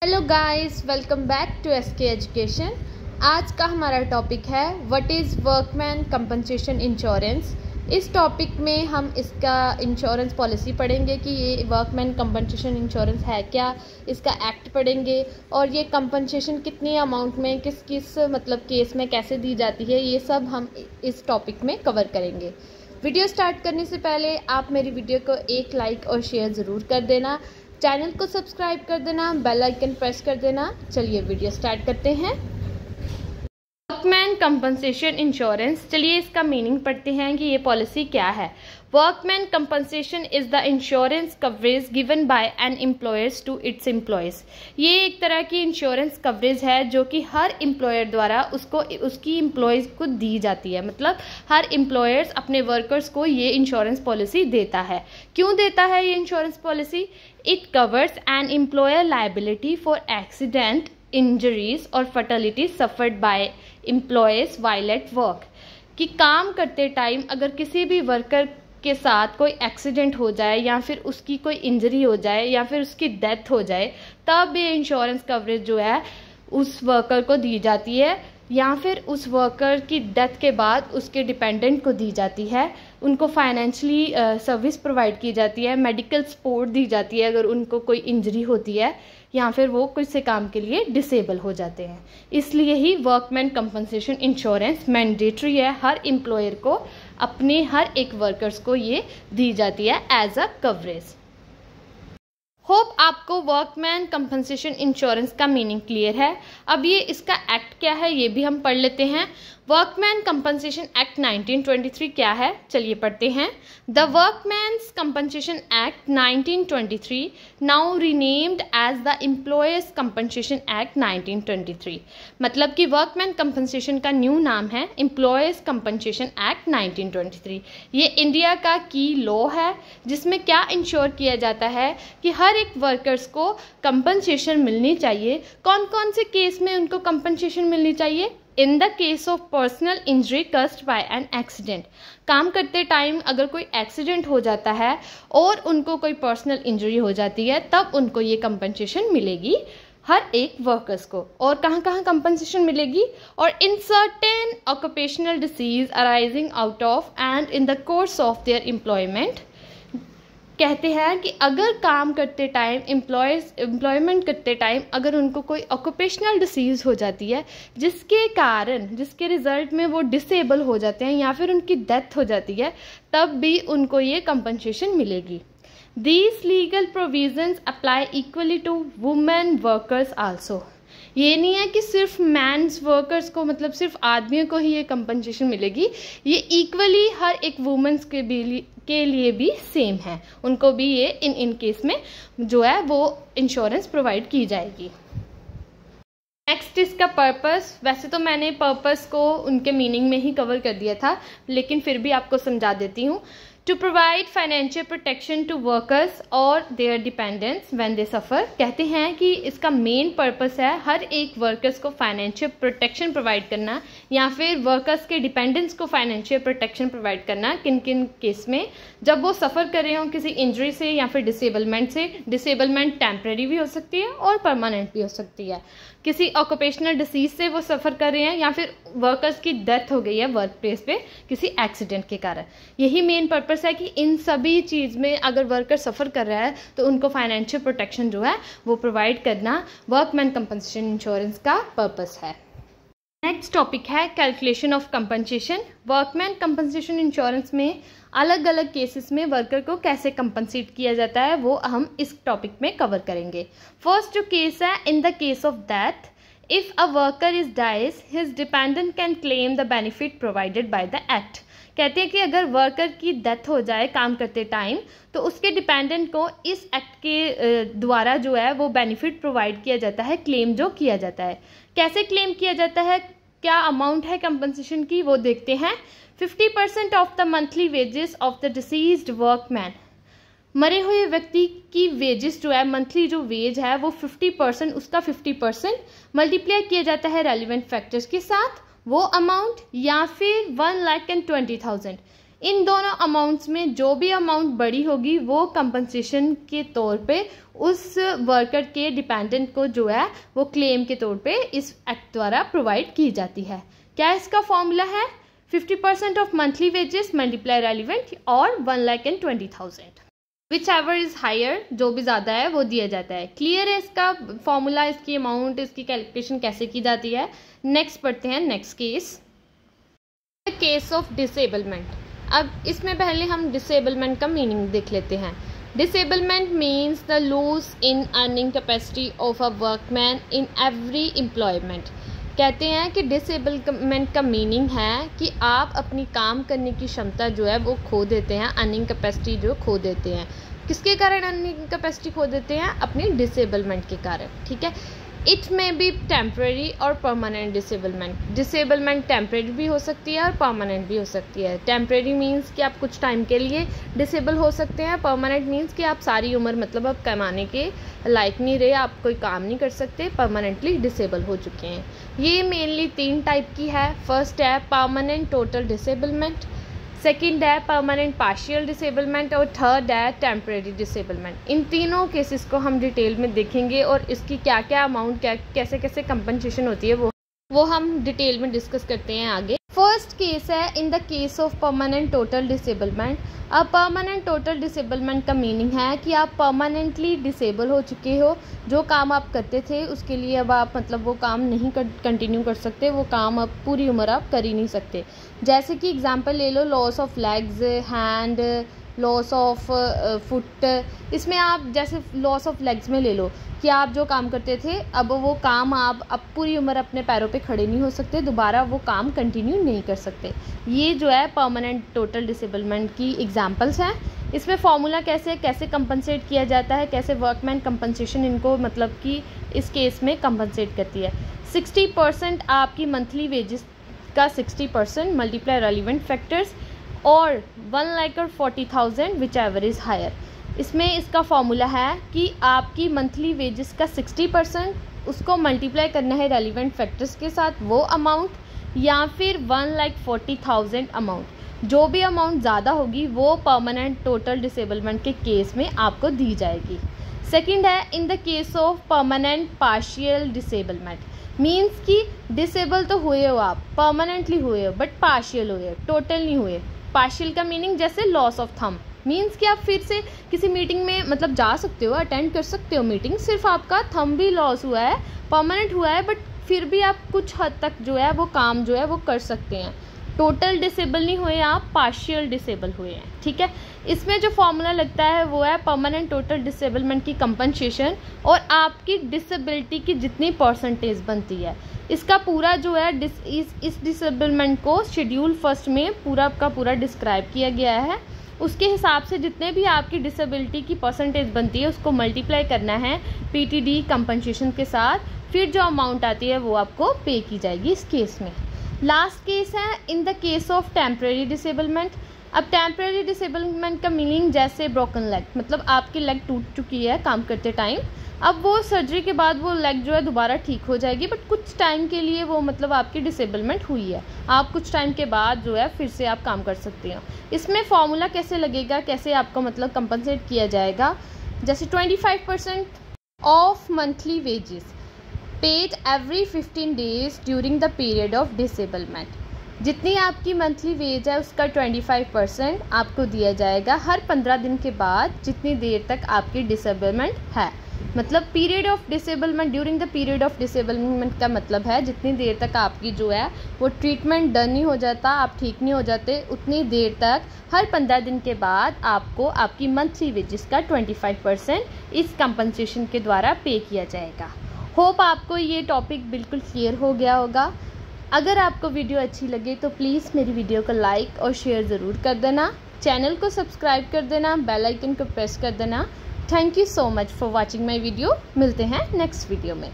Hello guys, welcome back to SK education. आज का हमारा टॉपिक है what is workman compensation insurance. इस टॉपिक में हम इसका इंश्योरेंस पॉलिसी पढ़ेंगे कि ये वर्कमैन कंपनसेशन इंश्योरेंस है क्या, इसका एक्ट पढ़ेंगे और ये कंपनसेशन कितनी अमाउंट में किस किस केस में कैसे दी जाती है, ये सब हम इस टॉपिक में कवर करेंगे। वीडियो स्टार्ट करने से पहले आप मेरी वीडियो को एक लाइक और शेयर ज़रूर कर देना, चैनल को सब्सक्राइब कर देना, बेल आइकन प्रेस कर देना। चलिए वीडियो स्टार्ट करते हैं। वर्कमैन कंपनसेशन इंश्योरेंस, चलिए इसका मीनिंग पढ़ते हैं कि ये पॉलिसी क्या है। Workman compensation is the insurance coverage given by an employers to its employees. ये एक तरह की इंश्योरेंस कवरेज है जो कि हर एम्प्लॉयर द्वारा उसकी एम्प्लॉयज को दी जाती है। मतलब हर एम्प्लॉयर्स अपने वर्कर्स को ये इंश्योरेंस पॉलिसी देता है। क्यों देता है ये insurance policy? It covers an employer liability for accident, injuries और fertility suffered by employees while at work. कि काम करते टाइम अगर किसी भी वर्कर के साथ कोई एक्सीडेंट हो जाए या फिर उसकी कोई इंजरी हो जाए या फिर उसकी डेथ हो जाए, तब ये इंश्योरेंस कवरेज जो है उस वर्कर को दी जाती है या फिर उस वर्कर की डेथ के बाद उसके डिपेंडेंट को दी जाती है। उनको फाइनेंशियली सर्विस प्रोवाइड की जाती है, मेडिकल सपोर्ट दी जाती है अगर उनको कोई इंजरी होती है या फिर वो कुछ से काम के लिए डिसेबल हो जाते हैं। इसलिए ही वर्कमैन कंपनसेशन इंश्योरेंस मैंडेटरी है, हर एम्प्लॉयर को अपने हर एक वर्कर्स को ये दी जाती है एज अ कवरेज। होप आपको वर्कमैन कंपनसेशन इंश्योरेंस का मीनिंग क्लियर है। अब ये इसका एक्ट क्या है ये भी हम पढ़ लेते हैं। वर्कमैन कंपनसेशन एक्ट 1923 क्या है, चलिए पढ़ते हैं। The workman's compensation act 1923 now renamed as the employer's compensation act 1923। मतलब कि वर्कमैन कंपनसेशन का न्यू नाम है एम्प्लॉयर्स कंपनसेशन एक्ट 1923। ये इंडिया का की लॉ है जिसमें क्या इंश्योर किया जाता है कि हर एक वर्कर्स को कंपनसेशन मिलनी चाहिए। कौन कौन से केस में उनको कंपनसेशन मिलनी चाहिए? In the case of personal injury caused by an accident. काम करते टाइम अगर कोई एक्सीडेंट हो जाता है और उनको कोई पर्सनल इंजरी हो जाती है तब उनको ये कंपनसेशन मिलेगी हर एक वर्कर्स को। और कहाँ कहाँ कंपनसेशन मिलेगी? और in certain occupational disease arising out of and in the course of their employment. कहते हैं कि अगर काम करते टाइम एम्प्लॉयमेंट करते टाइम अगर उनको कोई ऑक्यूपेशनल डिसीज़ हो जाती है जिसके रिजल्ट में वो डिसेबल हो जाते हैं या फिर उनकी डेथ हो जाती है, तब भी उनको ये कंपनसेशन मिलेगी। These legal provisions apply equally to women workers also। ये नहीं है कि सिर्फ मैन्स वर्कर्स को, मतलब सिर्फ आदमियों को ही ये कंपनसेशन मिलेगी, ये इक्वली हर एक वुमेन्स के लिए भी सेम है। उनको भी ये इन केस में जो है वो इंश्योरेंस प्रोवाइड की जाएगी। नेक्स्ट इसका पर्पस। वैसे तो मैंने पर्पस को उनके मीनिंग में ही कवर कर दिया था, लेकिन फिर भी आपको समझा देती हूँ। To provide financial protection to workers और their dependents when they suffer. कहते हैं कि इसका मेन पर्पस है हर एक वर्कर्स को फाइनेंशियल प्रोटेक्शन प्रोवाइड करना या फिर वर्कर्स के डिपेंडेंट्स को फाइनेंशियल प्रोटेक्शन प्रोवाइड करना। किन किन केस में? जब वो सफ़र कर रहे हों किसी इंजरी से या फिर डिसेबलमेंट से। डिसेबलमेंट टेम्प्रेरी भी हो सकती है और परमानेंट भी हो सकती है। किसी ऑक्यूपेशनल डिसीज से वो सफ़र कर रहे हैं या फिर वर्कर्स की डेथ हो गई है वर्क प्लेस पे किसी एक्सीडेंट के कारण। यही मेन पर्पस है कि इन सभी चीज़ में अगर वर्कर सफ़र कर रहा है तो उनको फाइनेंशियल प्रोटेक्शन जो है वो प्रोवाइड करना वर्कमैन कंपनसेशन इंश्योरेंस का पर्पस है। नेक्स्ट टॉपिक है calculation of compensation. Workman compensation insurance में अलग अलग केसेस में वर्कर को कैसे कंपनसेट किया जाता है वो हम इस टॉपिक में कवर करेंगे। फर्स्ट जो केस है, in the case of death, if a worker is dies his dependent can claim the benefit provided by the act. कहते हैं कि अगर वर्कर की डेथ हो जाए काम करते टाइम तो उसके डिपेंडेंट को इस एक्ट के द्वारा जो है वो बेनिफिट प्रोवाइड किया जाता है, क्लेम जो किया जाता है। कैसे क्लेम किया जाता है, क्या अमाउंट है कंपनसेशन की वो देखते हैं। 50% of the monthly wages of the deceased workman. मरे हुए व्यक्ति की वेजेस जो है, मंथली जो वेज है वो 50%, उसका 50% मल्टीप्लाई किया जाता है रेलिवेंट फैक्टर्स के साथ, वो अमाउंट, या फिर 1,20,000। इन दोनों अमाउंट्स में जो भी अमाउंट बड़ी होगी वो कंपनसेशन के तौर पे उस वर्कर के डिपेंडेंट को जो है वो क्लेम के तौर पे इस एक्ट द्वारा प्रोवाइड की जाती है। क्या इसका फॉर्मूला है? 50% of monthly wages multiply relevant और 1,20,000 विच एवर इज हायर, जो भी ज़्यादा है वो दिया जाता है। क्लियर है इसका फॉर्मूला, इसकी अमाउंट, इसकी कैलकुलेशन कैसे की जाती है। नेक्स्ट पढ़ते हैं नेक्स्ट केस ऑफ डिसेबलमेंट। अब इसमें पहले हम डिसेबलमेंट का मीनिंग देख लेते हैं। Disablement means the lose in earning capacity of a workman in every employment. कहते हैं कि डिसेबलमेंट का मीनिंग है कि आप अपनी काम करने की क्षमता जो है वो खो देते हैं, अर्निंग कैपेसिटी जो खो देते हैं। किसके कारण अर्निंग कैपेसिटी खो देते हैं? अपनी डिसेबलमेंट के कारण। ठीक है, इट में बी टेम्प्रेरी और परमानेंट डिसेबलमेंट। डिसेबलमेंट टेम्प्रेरी भी हो सकती है और परमानेंट भी हो सकती है। टेम्प्रेरी मीन्स कि आप कुछ टाइम के लिए डिसेबल हो सकते हैं। परमानेंट मीन्स कि आप सारी उम्र मतलब अब कमाने के लायक नहीं रहे, आप कोई काम नहीं कर सकते, परमानेंटली डिसेबल हो चुके हैं। ये मेनली 3 टाइप की है। फर्स्ट है परमानेंट टोटल डिसेबलमेंट, सेकंड है परमानेंट पार्शियल डिसेबलमेंट और थर्ड है टेम्परेरी डिसेबलमेंट। इन तीनों केसेस को हम डिटेल में देखेंगे और इसकी क्या क्या अमाउंट, क्या कैसे कैसे कंपनसेशन होती है वो हम डिटेल में डिस्कस करते हैं आगे। फर्स्ट केस है in the case of permanent total disablement. अब परमानेंट टोटल डिसेबलमेंट का मीनिंग है कि आप परमानेंटली डिसेबल हो चुके हो, जो काम आप करते थे उसके लिए अब आप मतलब वो काम नहीं कंटिन्यू कर सकते, वो काम अब पूरी उम्र आप कर ही नहीं सकते। जैसे कि एग्जांपल ले लो, loss of legs, hand, loss of foot. इसमें आप जैसे लॉस ऑफ लेग्स में ले लो कि आप जो काम करते थे अब वो काम आप अब पूरी उम्र अपने पैरों पे खड़े नहीं हो सकते, दोबारा वो काम कंटिन्यू नहीं कर सकते। ये जो है परमानेंट टोटल डिसेबलमेंट की एग्जांपल्स हैं। इसमें फॉर्मूला कैसे कंपनसेट किया जाता है, कैसे वर्कमैन कंपनसेशन इनको मतलब कि इस केस में कंपनसेट करती है। 60% आपकी मंथली वेजेस का 60% मल्टीप्लाई रेलिवेंट फैक्टर्स और 1,40,000 विच एवर इज़ हायर। इसमें इसका फॉर्मूला है कि आपकी मंथली वेजेस का 60% उसको मल्टीप्लाई करना है रेलिवेंट फैक्टर्स के साथ, वो अमाउंट, या फिर 1,40,000 अमाउंट। जो भी अमाउंट ज़्यादा होगी वो परमानेंट टोटल डिसेबलमेंट के केस में आपको दी जाएगी। सेकंड है in the case of permanent partial disablement. Means कि डिसेबल तो हुए हो आप, परमानेंटली हुए हो बट पार्शियल हुए हो, टोटल नहीं हुए। पार्शियल का मीनिंग जैसे लॉस ऑफ थंब, मीन्स कि आप फिर से किसी मीटिंग में मतलब जा सकते हो, अटेंड कर सकते हो मीटिंग, सिर्फ आपका थंब भी लॉस हुआ है, परमानेंट हुआ है, बट फिर भी आप कुछ हद तक जो है वो काम जो है वो कर सकते हैं। टोटल डिसेबल नहीं हुए आप, पार्शियल डिसेबल हुए हैं। ठीक है, इसमें जो फॉर्मूला लगता है वो है परमानेंट टोटल डिसेबलमेंट की कंपनसेशन और आपकी डिसेबिलिटी की जितनी परसेंटेज बनती है। इसका पूरा जो है इस डिसेबलमेंट को शेड्यूल फर्स्ट में पूरा का पूरा डिस्क्राइब किया गया है। उसके हिसाब से जितने भी आपकी डिसेबिलिटी की परसेंटेज बनती है उसको मल्टीप्लाई करना है पीटीडी कंपनसेशन के साथ, फिर जो अमाउंट आती है वो आपको पे की जाएगी इस केस में। लास्ट केस है in the case of temporary disablement. अब टेम्परेरी डिसेबलमेंट का मीनिंग जैसे ब्रोकन लेग, मतलब आपकी लेग टूट चुकी है काम करते टाइम, अब वो सर्जरी के बाद वो लेग जो है दोबारा ठीक हो जाएगी, बट कुछ टाइम के लिए वो मतलब आपकी डिसेबलमेंट हुई है, आप कुछ टाइम के बाद जो है फिर से आप काम कर सकते हो। इसमें फॉर्मूला कैसे लगेगा, कैसे आपको मतलब कंपनसेट किया जाएगा, जैसे 25% of monthly wages paid every 15 days during the period of disablement. जितनी आपकी मंथली वेज है उसका 25% आपको दिया जाएगा हर 15 दिन के बाद, जितनी देर तक आपकी डिसेबलमेंट है। मतलब period of disablement, during the period of disablement का मतलब है जितनी देर तक आपकी जो है वो ट्रीटमेंट डन नहीं हो जाता, आप ठीक नहीं हो जाते, उतनी देर तक हर 15 दिन के बाद आपको आपकी मंथली वेजेस का 25% इस कंपनसेशन के द्वारा पे किया जाएगा। होप आपको ये टॉपिक बिल्कुल क्लियर हो गया होगा। अगर आपको वीडियो अच्छी लगे तो प्लीज़ मेरी वीडियो को लाइक और शेयर ज़रूर कर देना, चैनल को सब्सक्राइब कर देना, बेल आइकन को प्रेस कर देना। Thank you so much for watching my video. मिलते हैं नेक्स्ट वीडियो में।